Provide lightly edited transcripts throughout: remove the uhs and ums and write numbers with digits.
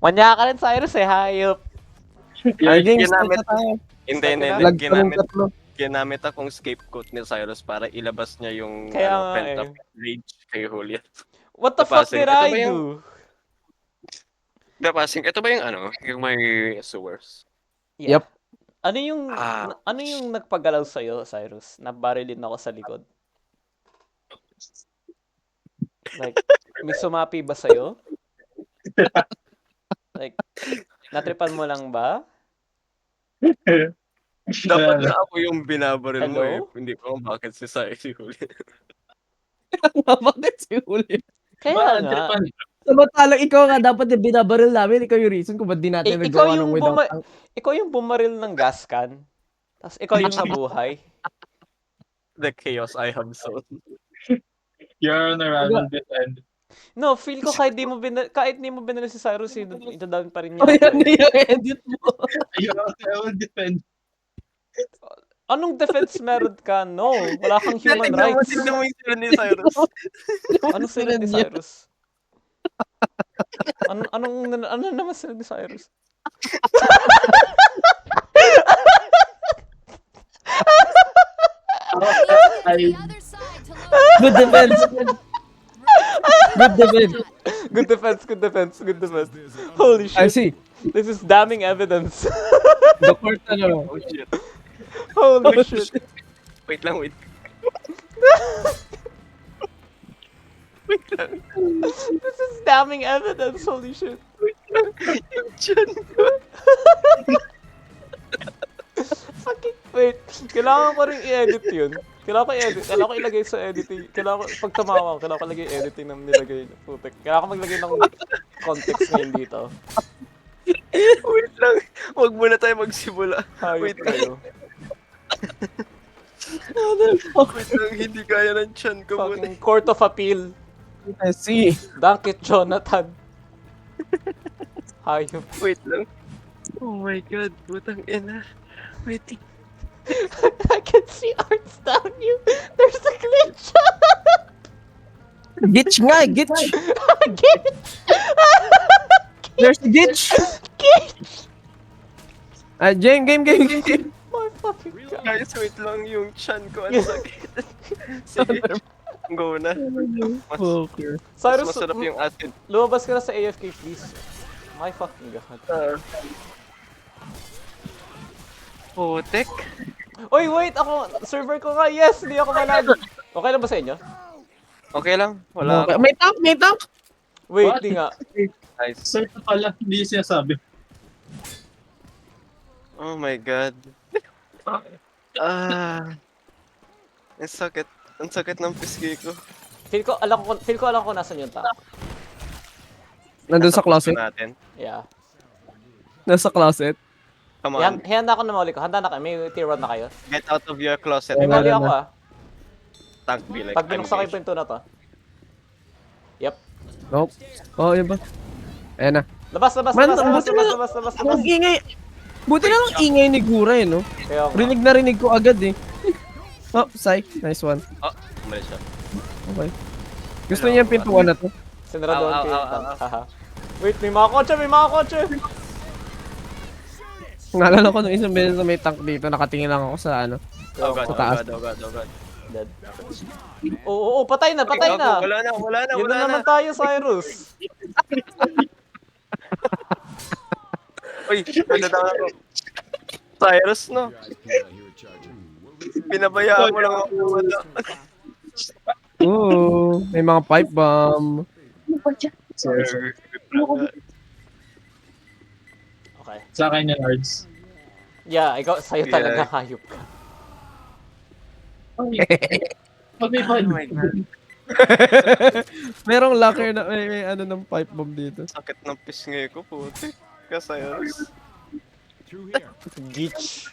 Manya ka rin, Cyrus eh, hayop. Games ginamit, na tayo. hindi, Lag pa rin tatlo. ginamit akong scapegoat ni Cyrus para ilabas niya yung Kaya nga pent-up eh. rage kay Julian. What the fuck Napasing, did ito ba I yung- do? Napasing, ito ba yung yung may sewers? Yeah. Yep. Ano yung nagpagalaw sa'yo, Cyrus? Nabarilin ako sa likod. Like, may sumapi ba sa'yo? Like, natripan mo lang ba? Dapat na ako yung binabaril mo eh. Hello? Hindi ko bakit si Julian. Bakit si Julio? Kaya nga. Samantalang ikaw nga dapat yung binabaril namin. Ikaw yung reason kung ba't di natin Ikaw nagawa ng without tank. ikaw yung bumaril ng gas can. Tapos ikaw yung nabuhay. The chaos I have sown. You're on a random defend. No, feel ko kahit di mo binaril si Cyrus, ito pa rin niya. Oh, yan yung edit mo. You're on a random defend. Anong defense meron ka? No, wala kang human rights. Tignan mo yung sila ni Cyrus. Anong sila ni Cyrus? Ano naman sila ni Cyrus? Good defense. Good defense. Good defense. Holy I shit. see. This is damning evidence. The court ano. Oh shit. Holy shit. Wait lang. This is damning evidence. Holy shit. Yung tiyan ko. Fucking wait. Kailangan ko rin i-edit yun. Kailangan ko ilagay sa editing. Kailangan ko, pag tumawa, kailangan ko lagay editing ng nilagay. Putek. Kailangan ko maglagay ng context ngayon dito. Wait lang. Huwag muna tayo magsimula. Hayop Wait kayo. Wait lang. Hindi kaya ng tiyan ko muna. Fucking Court of Appeal. I see. Dunkit Jonathan. Hayop. Wait lang. Oh my god. Butang ina. Wait. I can see arts down you. There's a glitch. Gitch nga, gitch. Glitch. There's a gitch. Glitch. Game. My fucking god. Guys, wait lang. Yung tiyan ko. Ang sakit. Sige. Go na. Okay. Mas Cyrus, masarap yung acid. lumabas ka na sa AFK, please. My fucking god. Putek. Oy, wait! Server ko nga! Yes! Hindi ako malag! Okay lang ba sa inyo? Okay lang. Wala. Okay. May tank. Wait, What? di nga. Nice. Sir na pala, hindi siya sabi. Oh my god. Ang sakit. Ang sakit ng pisngi ko. Feel ko alam ko nasan yung tank. Nandun sa closet. Natin. Yeah. Nasa closet. Come on. Handa ako na mauli ko. Handa na kayo. May tier 1 na kayo. Get out of your closet. May Wala mali na. ako ah. Tank be like. Pag binuksan ko yung pinto na to. Yep. Nope. Oh, yun ba? Ayan na. Labas. Man, ang ingay. Buti na lang ingay ni Gura eh, no? Kaya nga. Rinig ko agad eh. Oh, Sai. Nice one. Oh, umalis siya. Okay. Gusto niya yung pintuan na to. Sinaraduhan ko yung Ow. tank. Haha. Wait, may mga kotse! Naalala ko nung isang beses na may tank dito, nakatingin lang ako sa ano. Oh god, Sa oh taas. god, oh god, oh god. Dead. Oo, patay na! Wala na. Yun na naman tayo, Cyrus. Uy, nadadaan ako. Cyrus, no? Pinabayaan mo lang ako. Oo, may mga pipe bomb. Sir. Okay. Sa akin yung Lards. Yeah, sa'yo Yeah. talaga hayop ka. Pag may Oh fun. my god. Merong locker na may ano ng pipe bomb dito. Sakit ng pisngi ko, puti. Cyrus. Gitch.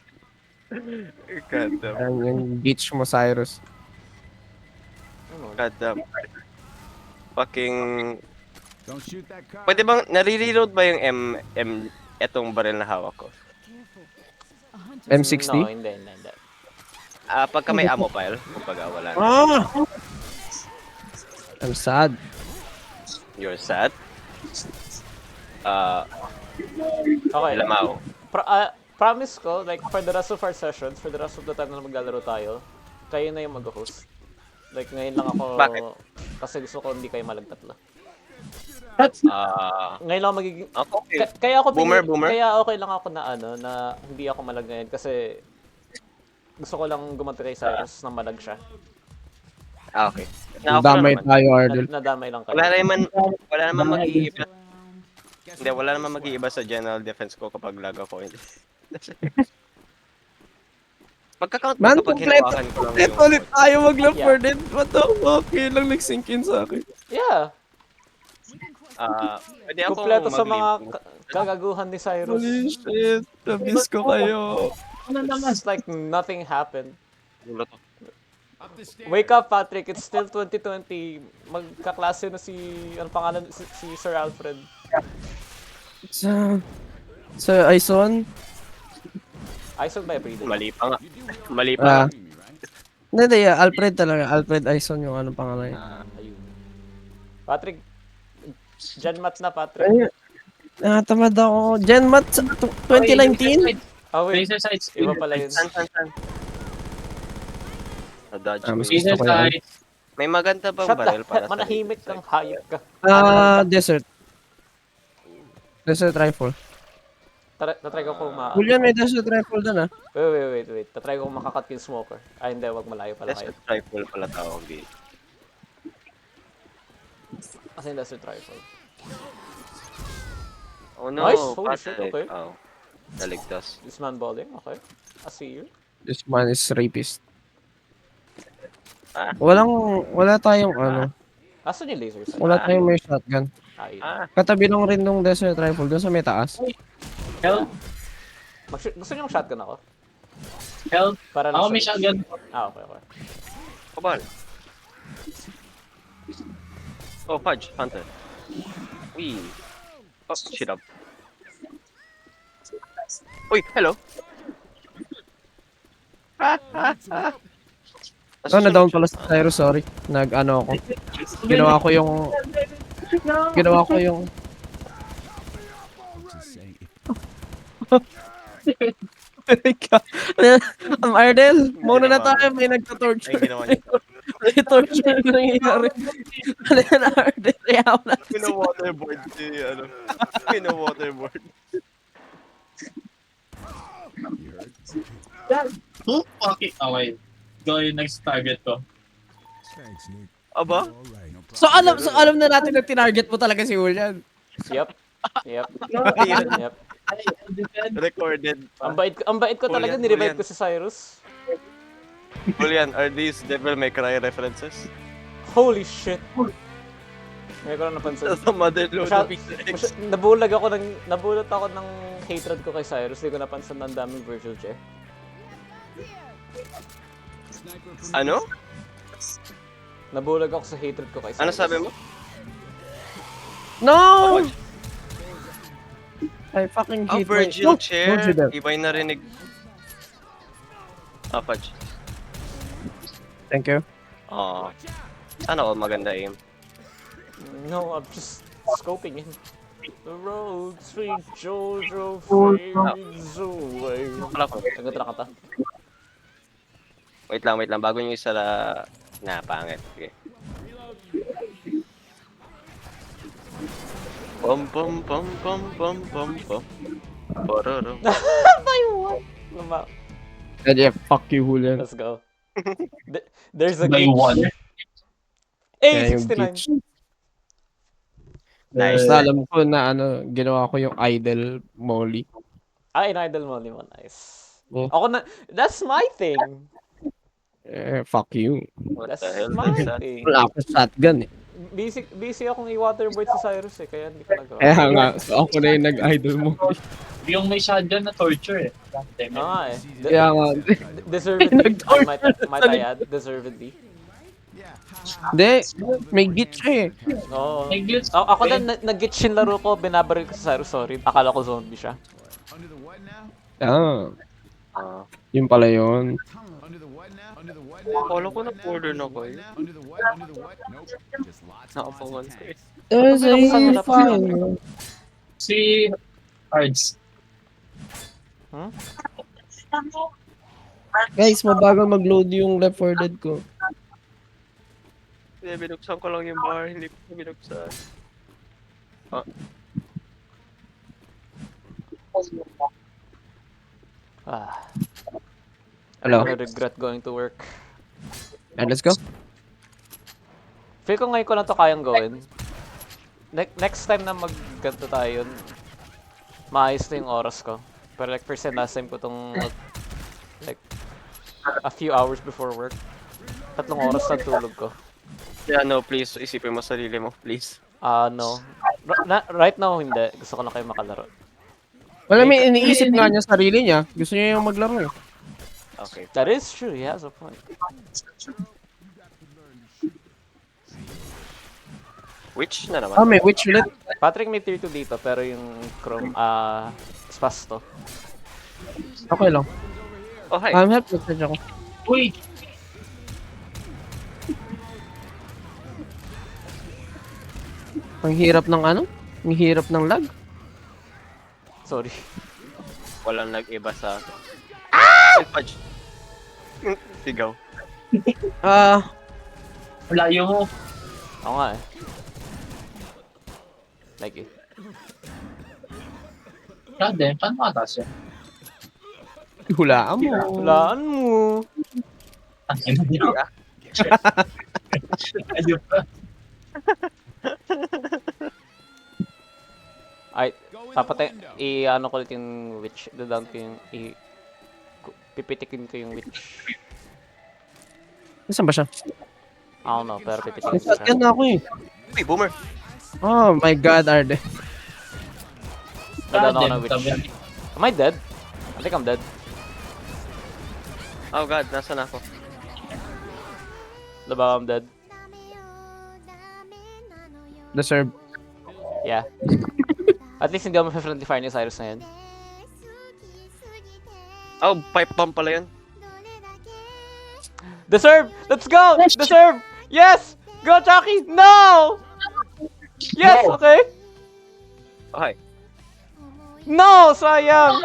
God damn. Ayan yung beach mo, Cyrus. God damn. Fucking... Pwede bang, nare-reload ba yung etong baril na hawak ko? M60? No, hindi. Pagka may ammo pile, kumbaga wala na. Ah! I'm sad. You're sad? Okay. Lamao. Promise ko, like, for the rest of our sessions, for the rest of the time na maglalaro tayo, kayo na yung mag-host. Like, ngayon lang ako... Bakit? Kasi gusto ko hindi kayo malagtatlo. Ngayon lang magiging... Okay. Kaya ako Boomer. Kaya okay lang ako na na hindi ako malag ngayon kasi gusto ko lang gumanti kay Cyrus na malag siya. Okay. Na-okay Damay naman. tayo, Ardel. Nadamay lang kayo. Wala naman mag-iiba. Hindi, wala naman mag-iiba sa general defense ko kapag lag ako. Magka-count ba Man, kapag kompleto. hinawakan ko lang Kompleto ulit tayo mag-left 4 Dead. What the fuck? Yun lang nag-sink in sa akin. Yeah. Pwede ako Kompleto sa mga mag-leave. kagaguhan ni Cyrus. Holy shit. Nabis ko kayo. It's like nothing happened. Gulo to. Wake up, Patrick. It's still 2020. Magkaklase na si... Ano pangalan? Si Sir Alfred. Sa Aison? Isog ba everyday? Mali pa nga. Mali pa nga. Hindi, Alfred talaga. Alfred Aison yung anong pangalan niya. Ayun. Patrick. Genmat na, Patrick. Tamad ako. Genmat 2019? Oh, wait. Laser sights. Iba pala yun. San. Na-dodge Ah, ko. mas- Laser Gusto ko yan. sights. May maganda bang Shut barrel the para sa manahimik laser ng sight? hayop ka. Desert. Desert rifle. Tatry ko kung Julian, may desert rifle dun ah. Wait. Tatry ko kung makakat yung smoker. Ay, hindi. Wag malayo pala kayo. Desert rifle pala tawag dito. Kasi yung desert rifle. Oh no, Nice! Holy Patrick. shit, okay. Oh, naligtas. This man balling. Okay. I see you. This man is rapist. Wala tayong ano. Asan yung laser sight? Wala tayong may shotgun. Ayun. Katabi lang rin nung desert rifle dun sa may taas. Help. Gusto niyo yung shotgun ako? Help. Para lang Ako may sa- shotgun. Okay. Kabal. Oh, Fudge. Hunter. Wee. Oh, shit up. Uy, hello. Na-down pala sa Cyrus, sorry. Nag-ano ako. Ginawa ko yung... Ardel, muna na tayo. May Ay, nagka-torture. ginawa niya. May torture na nangyayari. Ano yan, Ardel? Ayaw na. Pina-waterboard si, ano. Pina-waterboard. Oh, fucking. Okay. Ikaw yung next target ko. Aba? So alam na natin na tinarget mo talaga si Julian. Yep. Yep. Recorded. Ang bait ko talaga, Julian, nirevive Julian. ko si Cyrus. Julian, are these Devil May Cry references? Holy shit. Ngayon ko lang napansin. Sa motherload Masyad- of X. Nabulat ako ng hatred ko kay Cyrus. Hindi ko napansin na ang daming Virgil Che. Ano? Nabulag ako sa hatred ko kay Cyrus. Ano sabi mo? No! I fucking Ah, hate Virgil Don't Chair. do that. Iba yung narinig. Ah, Fudge. Thank you. Ah. Sana all maganda aim. No, I'm just scoping in. The road, sweet Jojo fades away. Wala ko. Taga kata. Wait lang. Bago nyo isa na pangit. Okay. Pom. Pororo. Luma. Yeah, fuck you, Julian. Let's go. There's a By glitch. one. Yeah, yung 69. glitch. Nice. Basta alam ko na ginawa ko yung idle molly. In-idle mo, Limon. Nice. Yeah. Ako na, that's my thing. Fuck you. What That's the hell my is that? thing. Wala ako shotgun eh. Busy akong i-waterboard si Cyrus eh, kaya hindi ko nagawa. Kaya nga, so ako na yung nag-idle molly. Yung may shotgun na torture eh. Damn it. Oo nga eh. Kaya nga, Deservedly. Nag-torture Might I add, deservedly. hindi, may glitch eh. Oo. May glitch. Ako na, nag-glitch yung laro ko, binabaril ko si Cyrus, sorry. Akala ko zombie siya. Ah, Ah. yun pala yun. Akala ko na border na ko eh. Nakapangan ko eh. There's Ano a pinakasama na fire. Si Ards. Guys, mabagal mag-load yung Left 4 Dead ko. Hindi, binuksan ko lang yung bar, hindi ko binuksan. Ah, Hello? I regret going to work. Let's go. Feel ko ngayon ko lang to kayang gawin. Next time na mag-ganto tayo, maayos na yung oras ko. Pero like first and last time ko tong like a few hours before work. 3 oras na tulog ko. Yeah, no, please, isipin mo sarili mo, please. No. Right now, hindi. Gusto ko lang kayo makalaro. Wala, may iniisip nga niya sarili niya. Gusto niya yung maglaro eh. Okay. That is true. He has a point. Which na naman? May witch ulit. Patrick may tier 2 dito, pero yung Chrome, Spasto. Okay lang. Oh, hi. Help message ako. Uy! Ang hirap ng ano? Ang hirap ng lag. Sorry. Walang nag-iba sa... Ah! Fudge. Sigaw. Layo mo. Ako nga eh. Like it. God damn, paano makatas yan? Hulaan mo. Hulaan mo. Ang ina niyo. Ayun pa. Ay, papatay, i-ano ko ulit yung witch. Down ko yung, pipitikin ko yung witch. Nasaan ba siya? I don't know, pero pipitikin ko siya. Sasakyan na ako eh. Uy, boomer. Oh my god, Arde. Down ako God ng damn, witch. Am I dead? I think I'm dead. Oh god, nasa na ako? Diba I'm dead? Deserve. Yeah. At least hindi ako ma-friendly fire ni Cyrus na yan. Oh, pipe bomb pala yun. Deserve! Let's go! Deserve! Yes! Go, Chucky! No! Yes! No. Okay! Oh, hi. No! Sayang!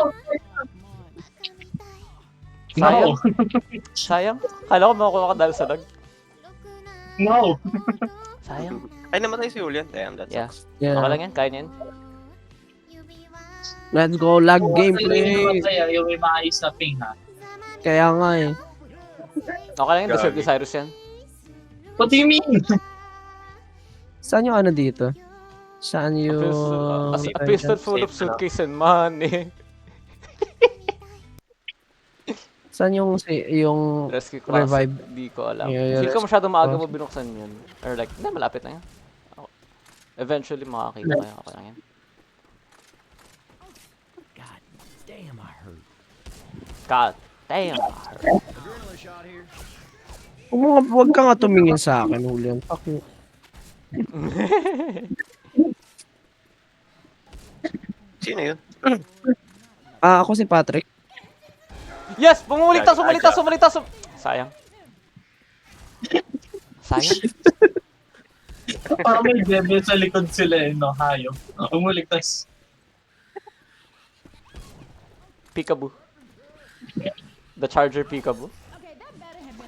Sayang? No. Sayang? Kala ko makukuha ka dahil sa lag. No. Sayang. Ay, namatay si Julian. Damn, that Yeah. sucks. Okay Yeah. lang yan? Kaya niya yan? Let's go, lag Yung gameplay. masaya, yung may maayos na ping ha. Kaya nga eh. Okay lang yan? Deserve ni Cyrus yan? What do you mean? Saan yung ano dito? Saan yung... A pistol full of suitcase and money. Saan yung Rescue class. revive? Di ko alam. Yeah, Feel ko rescue masyado maaga class. mo binuksan yun. Or like, hindi, malapit na yan. Eventually makakita kayo. Okay lang yan. God damn, I hurt. Huwag ka nga tumingin sa akin, Julian. Fuck you. Sino yun? Ako si Patrick. Yes! Bumulitas! Bumulitas! Bumulitas! Sayang. Sayang. Parang may devil sa likod sila eh, no? Hayop. Umuligtas. Peekaboo. The Charger Peekaboo.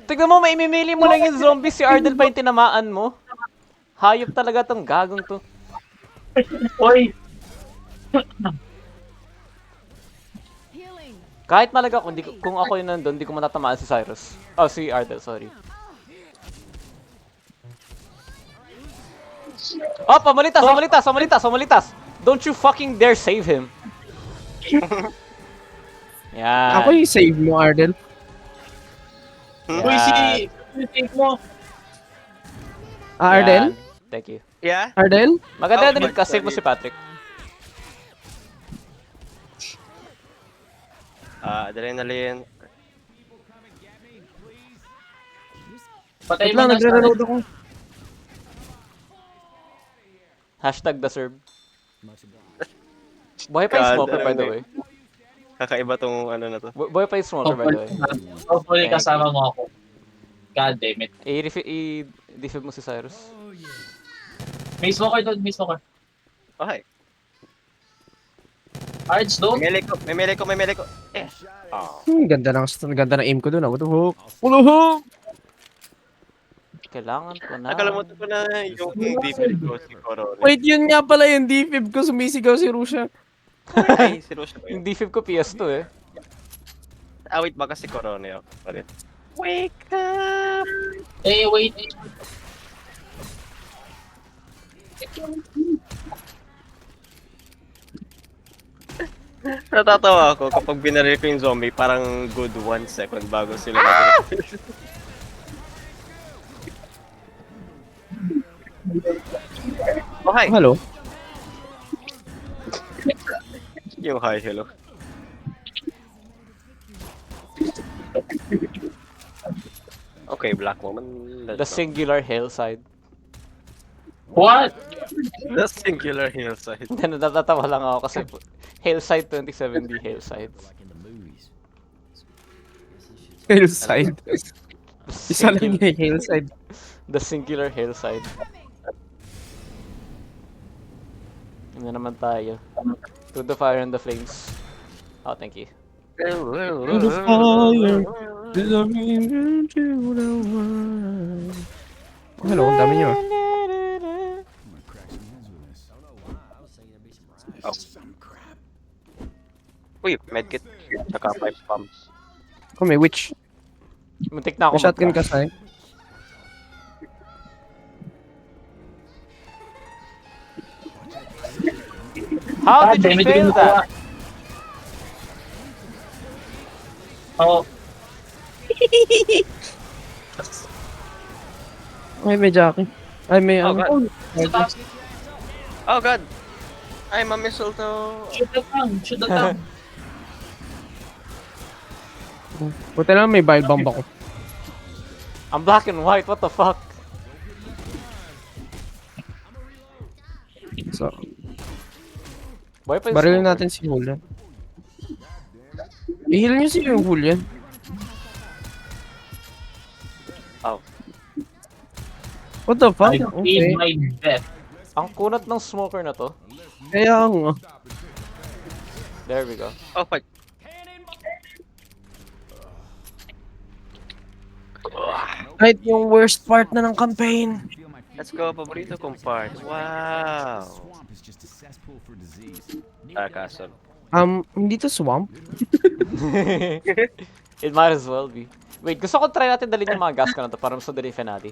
Tignan mo, maimimili mo lang yung zombie. Si Ardel pa yung tinamaan mo. Hayop talaga tong gagong to. Oy! Kahit malaga kung ako yun nandun, di ko matatamaan si Cyrus. Oh, si Ardel, sorry. Oh, pamalitas, pamalitas, pamalitas, pamalitas! Don't you fucking dare save him. Yan. Ako yung save mo, Ardel. Uy, si... Take mo. Ardel? Yan. Thank you. Yeah? Ardel? Maganda Oh, din ka, save mo si Patrick. Adrenaline. Patay Wait mo lang, na nagre-reload ako. Hashtag the serb. Buhay pa yung God, smoker, by the ano way. Kakaiba tong ano na to. Buhay pa yung smoker, by the way. Hopefully kasama mo ako. God damn it. I-defib mo si Cyrus. May smoker doon, may smoker. Oh, hi. Arch, don't. May melee ko. Eh. Oh. Ganda ng aim ko dun. What the hook? What the hook? Kailangan ko na. Nakalimutan ko na yung defense ko si Corona. Wait, yun nga pala yung defib ko. Sumisigaw si Rusha. Ay, si Rosha ba Yung yun? D5 ko PS2 eh. Ah, wait, baka si Corona yun. Wake up! Hey, wait. Natatawa ako kapag binaril ko yung zombie, parang good 1 second bago sila mag- Oh, hi! Hello? Yung hi, hello. Okay, Black Woman. The singular hillside. What? The singular hillside. Hindi, natatawa lang ako kasi hillside 2070 hillside. Hillside. Isa lang yung hillside. The singular hillside. Ano naman tayo? To the fire and the flames. Oh, thank you. the fire. Hello, ang dami nyo. Uy, medkit. Saka 5 pumps. Oh, may witch. Muntik na ako May shotgun mag-crash. ka, Sai. How did damn you it, fail hindi ko that? Oh, Ay, may Jackie. Ay, may Oh, ano. God. Oh god! I'm a mistletoe! shoot the tongue, shoot the tongue. Buti lang may bile bomb ako. I'm black and white, what the fuck? So, Boy pa yung barilin smoker. natin si Julian. I-heal niyo si yung Julian. Oh. What the fuck? I Okay. feel my death. Ang kunat ng smoker na to. Kaya nga. There we go. Oh, fuck. Kahit yung worst part na ng campaign. Let's go, paborito kong part. Wow! Sarcasm. Hindi to swamp. It might as well be. Wait, gusto ko try natin dalhin yung mga gas ka na to para mas madali finale.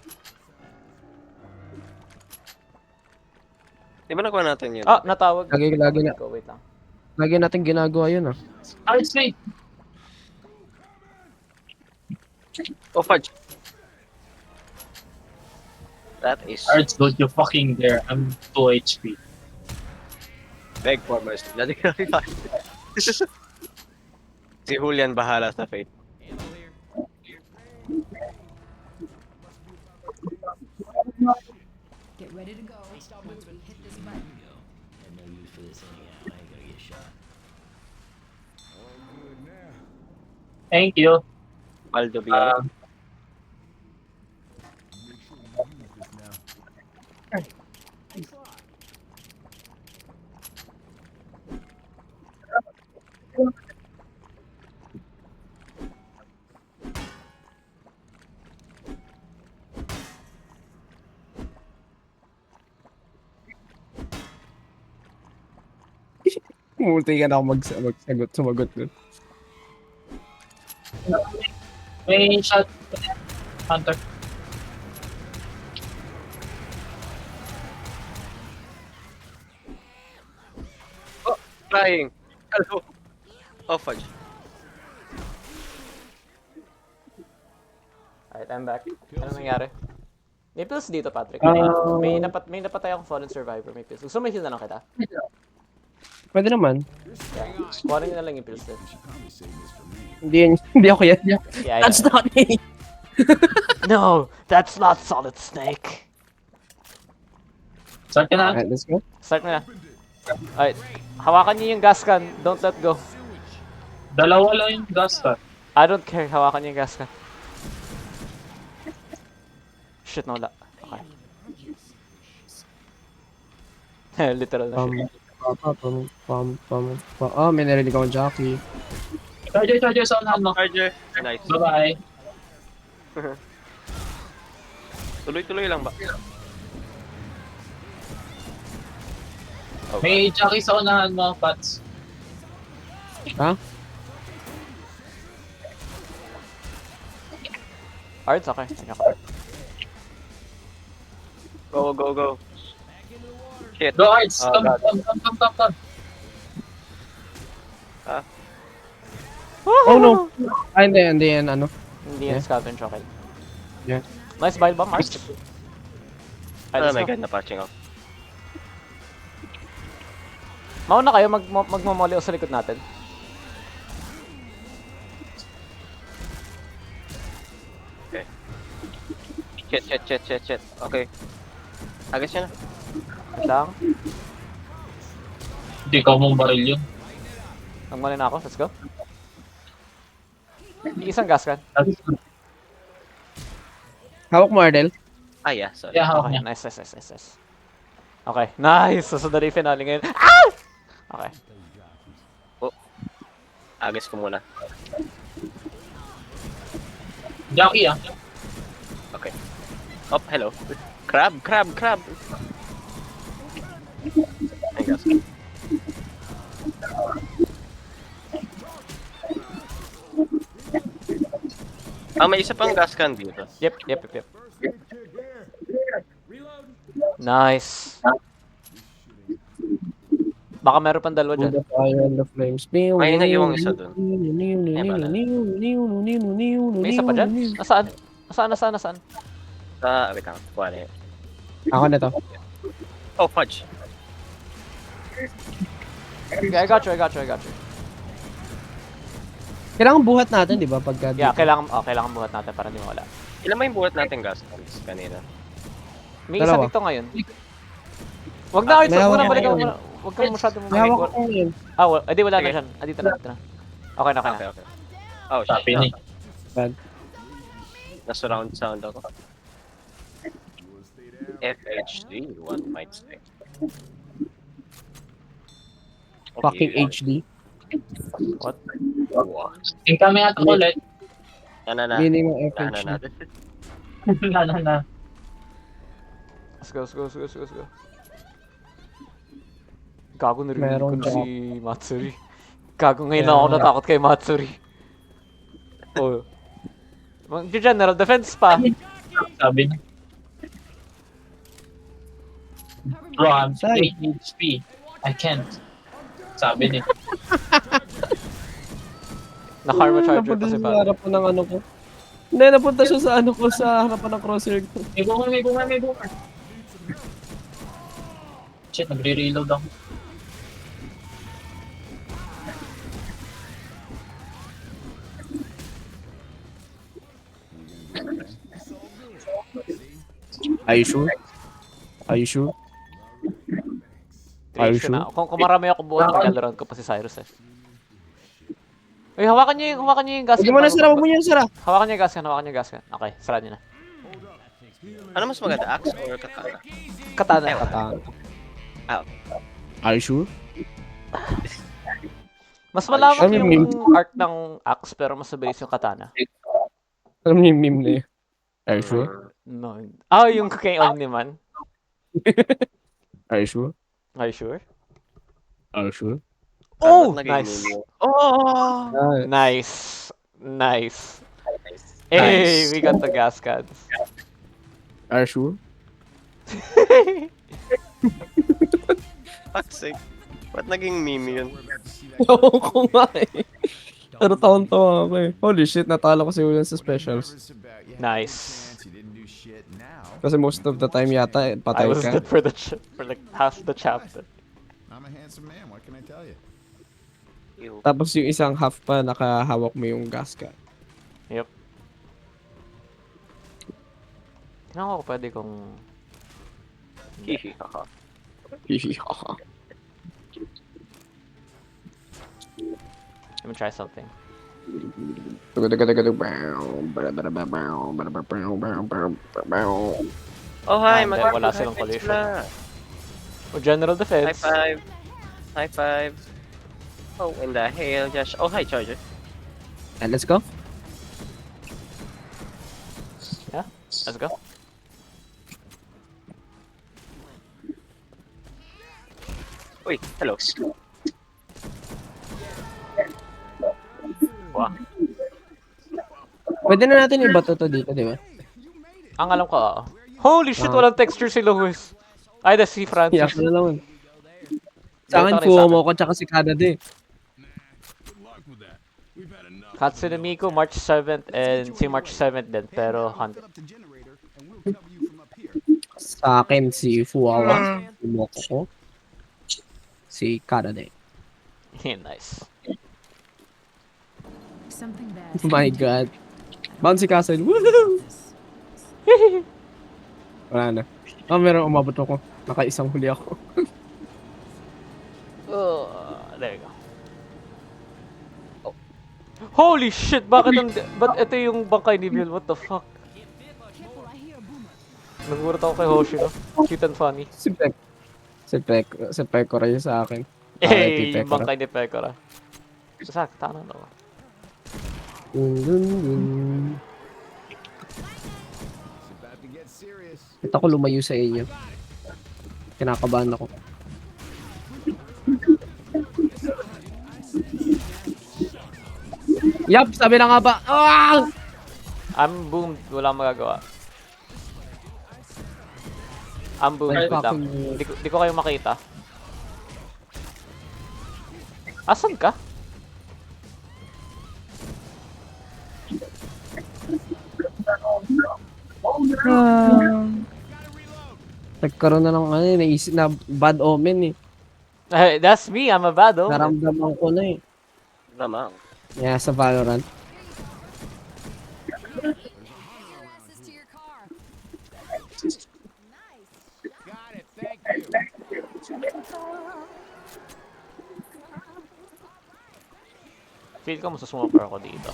Di ba nakuha natin yun? Ah, natawag. Lagi Go, wait lang. Lagi natin ginagawa yun ah. Arch, wait. Oh, fudge! That is... Arch, don't you fucking dare. I'm 2 HP. Beg for mercy. Si Julian bahala sa fate. Get ready to go once we hit this button. Thank you. Baldo Biano. Multi ka na ako sumagot nun. May shot. Hunter. Flying! Hello! Oh, fudge. Alright, I'm back. Ano nangyari? May pills dito, Patrick. Ah. May napatay akong fallen survivor. May pills. Gusto mo heal na lang kita? Pwede naman. Yeah. Kuhanin nyo na lang yung pills din. Hindi ako yan. Yeah, That's yeah. not me. No, that's not Solid Snake. Start ka na. Alright, let's go. Start na. Alright. Hawakan niyo yung gas can. Don't let go. Dalawa lang yung gas ka. I don't care. Hawakan niyo yung gas can. Shit, nawala. Okay. Literal na shit. May narinig akong Jackie. Charger sa unahan mo. Charger. Nice. Bye-bye. Tuloy-tuloy lang ba? Oh, May Jackie sa unahan mo, Pats. Ha? Ards, okay. Thank you. go. Shit. Go, Arts. Oh, Come. God. Oh no! Hindi yan, ano. Hindi yan scavenge, okay. Yeah. Nice bile bomb, Ards. Oh my god, na-patching ako. Mauna kayo, magmamoli o sa likod natin. Shit. Okay. Agad siya na. Wait lang. Hindi ka mong baril yun. Magmoli na ako, let's go. Isang gas can. Hawak mo, Ardel. Ah, yeah, sorry. Yeah, hawak Okay, niya. nice. Okay, nice! Susunod na yung finale ngayon. Ah! Okay. Agas ko muna. Jackie, ah. Okay. Oh, hello. Crab. Ay, gas. Ah, may isa pang gas can dito. Yep. Nice. Baka meron pang dalawa The dyan. fire and the flames. May naiiwang isa dun. May isa pa dyan? Nasaan? Ah, wait lang. Kuha na yun. Ako na to. Oh, fudge. Okay, I got you. Kailangan buhat natin, di ba? Pagka Yeah, kailangan buhat natin para di mawala. Ilan ba yung buhat natin gas cans kanina? May isa Dalawa. dito ngayon. Wag na, Arts. May Wag hawak na, balikan ako mo na. Wag kang masyado May hawak ko yun. Edi wala na Sige. dyan. Dito na. Okay na. Okay. Oh, Sabi shit. ni. Bad. Na-surround sound ako. FHD, one might say. Fucking HD. What? Wow. Incoming at ulit. Na. Meaning ng Na FHD. natin. na. Let's go. Gago, narinig ko Meron na si Matsuri. Gago, ngayon lang ako natakot kay Matsuri. Oh. Mag-general defense pa. Sabi ni. Bro, I'm Sorry. 8 HP. I can't. Sabi ni. Na-karma charger Napunta pa si siya sa Pat. harapan ng ano ko. Hindi, napunta siya sa ano ko, sa harapan ng crosshair ko. May bunga. Shit, nagre-reload ako. Are you sure? Are you sure? Are you Issue na. sure? Kung marami ako buhat, magalaround ko pa si Cyrus eh. Uy, hawakan niyo yung gas Huwag can. mo na sara, huwag mo niya sara. Hawakan niyo yung gas can. Okay, sara niyo na. Ano mas maganda, axe or katana? Katana. Ah, Are you sure? Mas malawak Ano yung yung arc ng axe pero mas mabilis yung katana. Alam niyo yung meme na yun. Are you sure? No. Ah, yung kay Omniman. Are you sure? Are you sure? Are you sure? Oh! naging Nice. meme yun? Oh! Nice. Hey, we got the gas cans. Are you sure? Fuck's sake. Ba't naging meme yun? Oo ko nga eh. Pero taon-tawa ako eh. Holy shit, natalo ko si William sa specials. Nice. Kasi most of the time yata, I patay was ka. good for for like half the chapter. I'm a handsome man, what can I tell you? Ew. Tapos yung isang half pa, nakahawak mo yung gas ka. Yep. Tingnan ko pwede kong... Hihihaha. Let me try something. Oh, hi! Hindi, wala silang collision. sila. O general High defense. five. High five. Oh, in the hell, Josh. Oh, hi, Charger. And let's go. Let's go. Uy, hello. Wow. Pwede na natin iba to dito, di ba? Ang alam ko, oo. Holy shit, walang texture si Lewis. Ay, that's si Francis. Iyak na naman. Sa akin, Dito rin sa Fuwa akin. mo ko tsaka si Kanade. Hatsune Miku, March 7th, and si March 7th din, pero hunt. Fill up the generator, and we'll cover you from up here. Sa akin, si Fuwawa. Si Moko ko. Si Kanade. Nice. Something bad. My God. Bouncy Castle. Woohoo! Wala na. Oh, meron umabot ako. Nakaisang huli ako. There you go. Holy shit! Ba't ito yung bangkay ni Bill? What the fuck? Careful, I hear a boomer. Nagulat ako kay Hoshi, no? Cute and funny. Si Pekora yun sa akin. Eh, yung bangkay ni Pekora. Sakit, tanong ako. It's about to get serious. Ito ko lumayo sa inyo. Kinakabahan ako. Yup, sabi na nga ba? Ah! I'm boomed. Wala akong magagawa. I'm boomed. Ay, Wait lang. fucking- Di ko kayo makita. Asan ka? Nagkaroon na ng ano, naisip na bad omen eh. That's me. I'm a bad omen. Naramdaman ko na eh. Lamang. Yeah, sa Valorant. Access to your car. Got it, thank you. Feel ko masusmoker ako dito.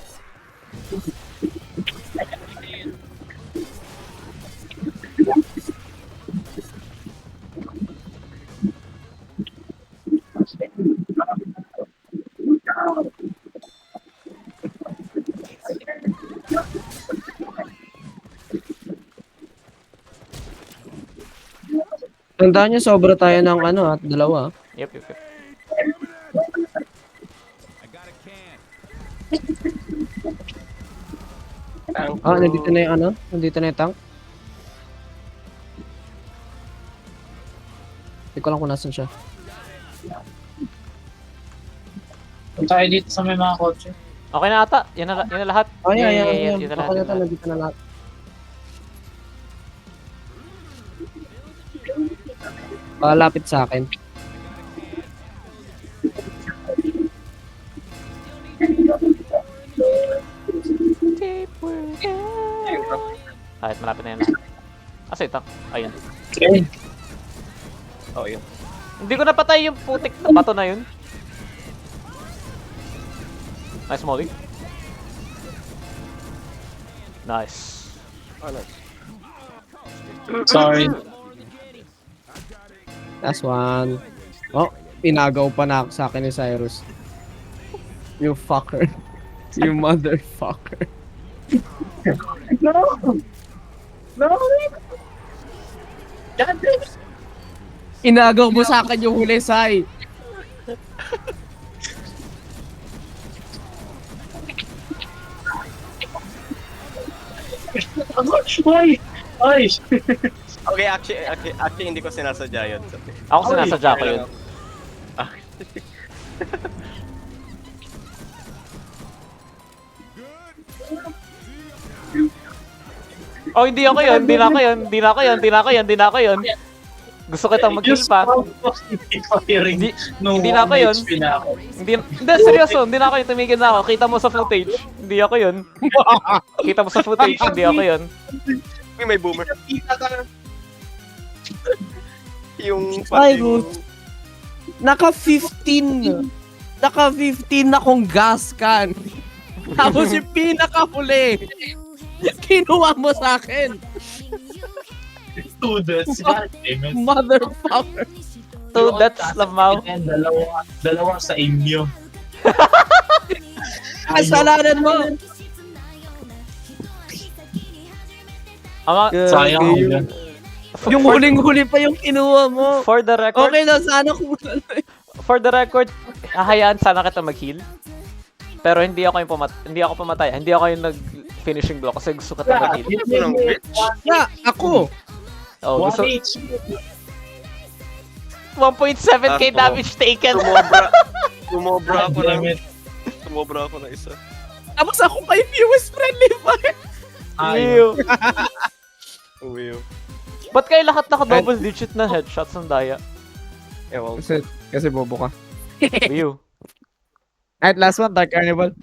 Tandaan nyo, sobra tayo ng ano at dalawa. Yep. I got a can. Ah, nandito na yung ano? Nandito na yung tank? Hindi ko lang kung nasan siya. Punta tayo dito sa may mga kotse. Okay na ata. Yan na lahat. Oh, yeah. Yan na Ako lahat. na to, nandito na lahat. Palapit sa akin. Kahit malapit na yan lahat. Asa ito? Ayun. Okay. Oh, yun. Hindi ko napatay yung putik na bato na yun. Nice, Molly. Nice. Ano? Sorry. Last one. Oh, pinagaw pa na ako sa akin ni Cyrus. You fucker. You motherfucker. No! No! God damn it! Inagaw mo sa akin yung huli, Sai. Ay! Ay! Okay, actually hindi ko sinasadya yun. So. Ako sinasadya ko yun. Ah. Oh, hindi ako yun. Hindi na ako yun. Gusto kitang mag-heal pa. Hindi- hindi na ako yun. Hindi, seryoso. Hindi na ako yun. Tumigil na ako. Kita mo sa footage. Hindi ako yun. Kita mo sa footage. Hindi ako yun. May boomer. Yung Ay, pati good. Naka-15 na akong gas can. Tapos yung pinakahuli. Kinuha mo sa akin. Students. God damn it. Motherfucker. 2 deaths, Lamau. Dalawa sa inyo. Kasalanan mo! Ama, Sayang Okay, yun. Yung huling-huli pa yung kinuha mo. for the record, Okay na, sana kung for the record, hahayaan sana kita mag-heal. Pero hindi ako pumatay. Hindi ako yung nag-finishing blow kasi gusto kita mag-heal. Unang bitch. Na, ako! Oh, One gusto, HP. 1.7k Ako. damage taken. Sumobra ako Damn ng it. sumobra ako ng isa. Tapos ako kay viewers friendly pa. Ayaw. Ew. Uwiw. Ba't kayo lahat naka-double digit na headshots ng Daya? Ewan ko. Kasi bobo ka. Ew. Alright, last one, Dark Carnival.